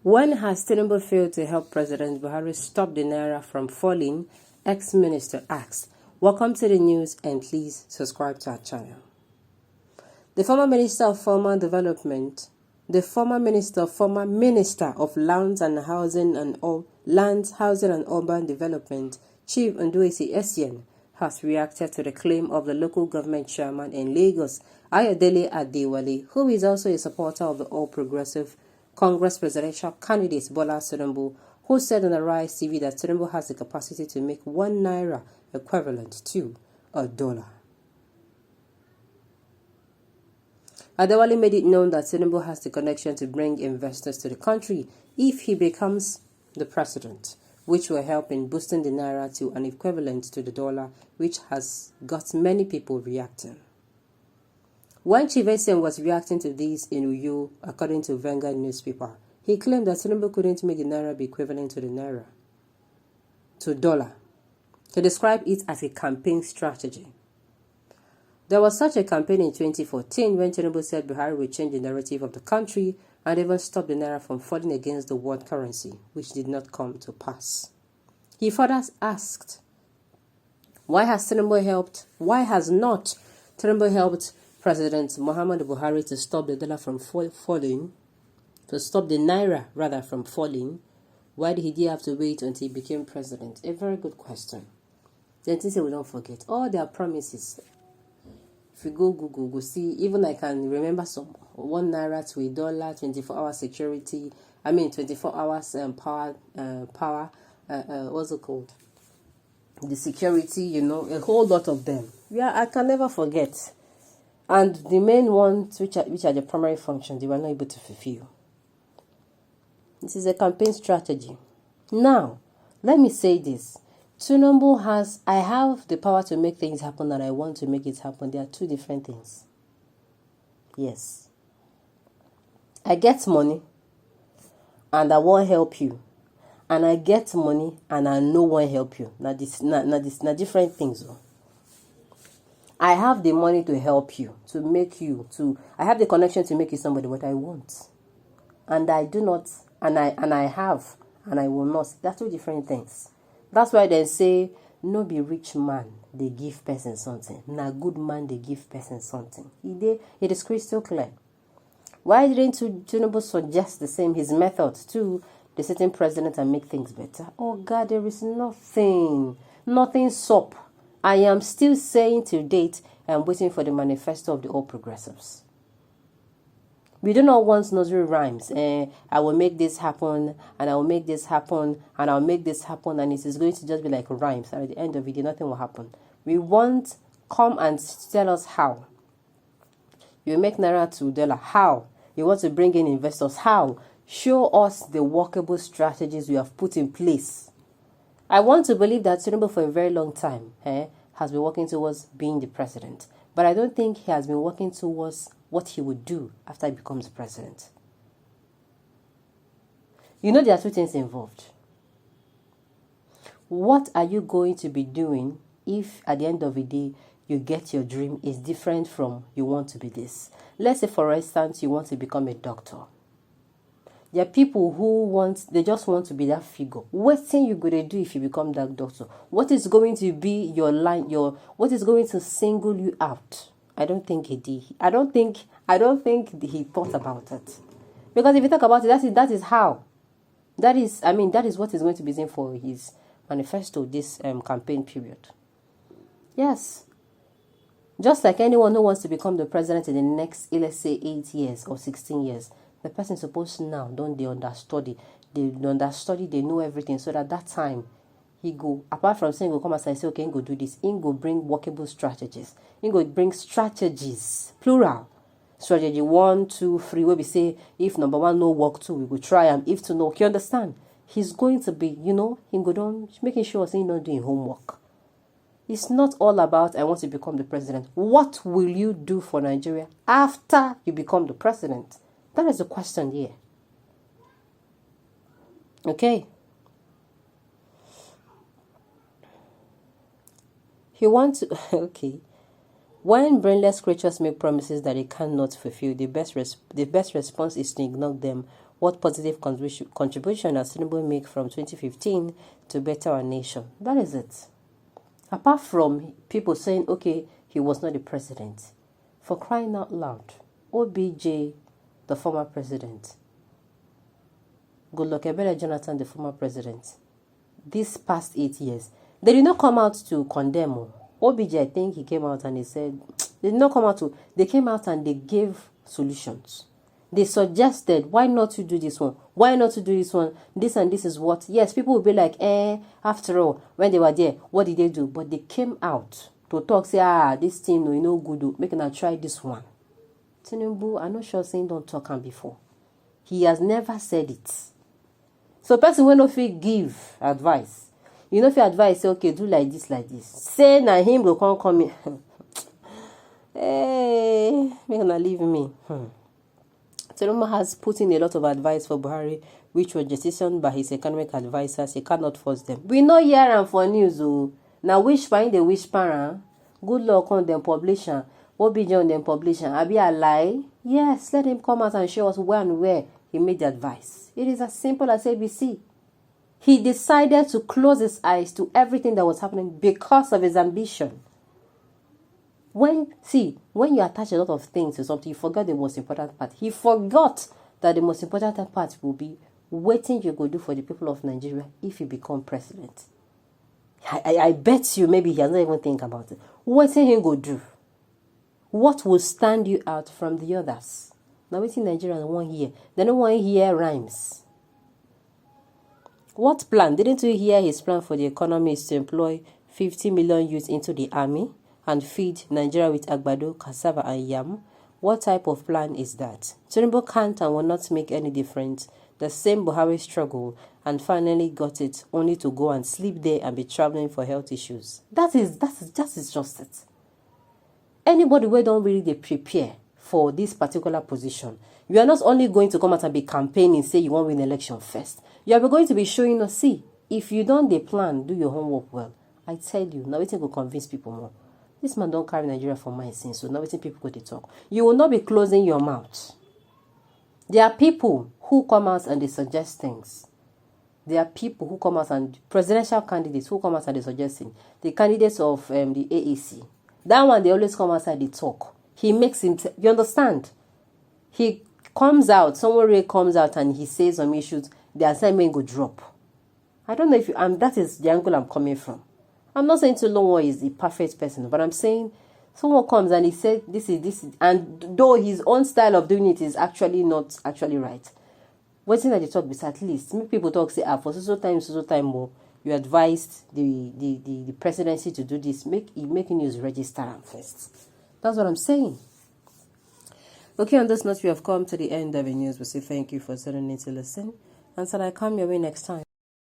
When has Tinubu failed to help President Buhari stop the Naira from falling? Ex-minister asks. Welcome to the news and please subscribe to our channel. The former Minister of Former Development, the former Minister of Lands, Housing and Urban Development, Chief Nduesi Essien, has reacted to the claim of the local government chairman in Lagos, Ayodele Adewale, who is also a supporter of the All Progressive Congress presidential candidate Bola Tinubu, who said on the Rise TV that Tinubu has the capacity to make 1 Naira equivalent to $1. Adewale made it known that Tinubu has the connection to bring investors to the country if he becomes the president, which will help in boosting the Naira to an equivalent to the dollar, which has got many people reacting. When Chief Essien was reacting to this in Uyo, according to Vanguard newspaper, he claimed that Tinubu couldn't make the Naira be equivalent to the Naira, to dollar. He described it as a campaign strategy. There was such a campaign in 2014 when Tinubu said Buhari would change the narrative of the country and even stop the Naira from falling against the world currency, which did not come to pass. He further asked, why has not Tinubu helped President Muhammad Buhari to stop the dollar from falling, to stop the Naira rather from falling? Why did he have to wait until he became president? A very good question. Then we don't forget all their promises. If you go Google, go see, even I can remember some 1 Naira to $1, 24-hour security, 24 hours power, what's it called? The security, a whole lot of them. Yeah, I can never forget. And the main ones, which are the primary functions, they were not able to fulfill. This is a campaign strategy. Now, let me say this. Tinubu I have the power to make things happen and I want to make it happen. They are two different things. Yes. I get money and I won't help you. And I get money and I no one help you. Now different things. I have the money to help you, I have the connection to make you somebody what I want. And I do not, and I have, and I will not. That's two different things. That's why they say, no be rich man, they give person something. Na good man, they give person something. It is crystal clear. Why didn't Tinubu suggest the same, his methods to the sitting president and make things better? Oh God, there is nothing soap. I am still saying to date, I'm waiting for the manifesto of the All Progressives. We do not want nursery rhymes. I will make this happen, and I will make this happen, and I'll make this happen, and it is going to just be like rhymes. And at the end of it, nothing will happen. We want, come and tell us how. You make Naira to $1. How? You want to bring in investors. How? Show us the workable strategies you have put in place. I want to believe that Tinubu for a very long time has been working towards being the president. But I don't think he has been working towards what he would do after he becomes president. There are two things involved. What are you going to be doing if at the end of the day you get your dream is different from you want to be this? Let's say, for instance, you want to become a doctor. There are people who just want to be that figure. What thing you gonna do if you become that doctor? What is going to be your line? What is going to single you out? I don't think he did. I don't think he thought about it. Because if you talk about it, that is how. That is what is going to be seen for his manifesto this campaign period. Yes. Just like anyone who wants to become the president in the next, let's say, 8 years or 16 years. The person is supposed to now, don't they understudy? They know everything. So that time, he go, apart from saying, go come and say, okay, he go do this. He go bring workable strategies. He go bring strategies, plural. Strategy 1, 2, 3, where we say, if number 1 no work 2, we will try and if 2 no. You understand? He's going to be, he go down, making sure he's not doing homework. It's not all about, I want to become the president. What will you do for Nigeria after you become the president? That is the question here. Okay. Okay. When brainless creatures make promises that they cannot fulfill, the best response is to ignore them What positive contribution has Tinubu make from 2015 to better our nation? That is it. Apart from people saying, okay, he was not the president. For crying out loud, OBJ, the former president, Goodluck Ebele Jonathan, the former president, these past 8 years, they did not come out to condemn. OBJ, I think he came out and he said, they did not come out to, they came out and they gave solutions. They suggested, why not to do this one? Why not to do this one? This and this is what. Yes, people will be like, after all, when they were there, what did they do? But they came out to talk, say, this thing, you know, good, make them try this one. Tinubu, I'm not sure saying don't talk him before. He has never said it. So person will not give advice. You know if you advise, say, okay, do like this, like this. Say, now him will come in. Hey, make them leave me. Tinubu has put in a lot of advice for Buhari, which was decisioned by his economic advisors. He cannot force them. We know here and for news, now wish find the wish parent. Good luck on them publishing. OBJ on them publishing. Abi a lie? Yes, let him come out and show us when and where he made the advice. It is as simple as ABC. He decided to close his eyes to everything that was happening because of his ambition. When you attach a lot of things to something, you forget the most important part. He forgot that the most important part will be what you go do for the people of Nigeria if you become president. I bet you maybe he has not even think about it. What he go do? What will stand you out from the others? Now we see Nigerians want hear. They don't want to hear rhymes. What plan? Didn't you hear his plan for the economy is to employ 50 million youths into the army and feed Nigeria with agbado, cassava and yam? What type of plan is that? Tinubu can't and will not make any difference. The same Buhari struggle and finally got it, only to go and sleep there and be traveling for health issues. That is just it. Anybody who don't really prepare for this particular position, you are not only going to come out and be campaigning, say you want to win election first. You are going to be showing us, see, if you don't plan, do your homework well. I tell you, now waiting to convince people more. This man don't carry Nigeria for my sins, so now waiting people go to talk. You will not be closing your mouth. There are people who come out and they suggest things. There are people who come out and presidential candidates who come out and they suggest things. The candidates of the AAC. That one, they always come outside, they talk. He makes him, you understand? He comes out, someone really comes out and he says some issues, the assignment go drop. I don't know if you, that is the angle I'm coming from. I'm not saying Tinubu is the perfect person, but I'm saying someone comes and he said this is, and though his own style of doing it is actually not actually right. Waiting that they talk is at least, make people talk, say, for so time more, you advised the presidency to do this, making news register them first. That's what I'm saying. Okay, on this note, we have come to the end of the news. We say thank you for tuning in to listen. Until I come your way next time.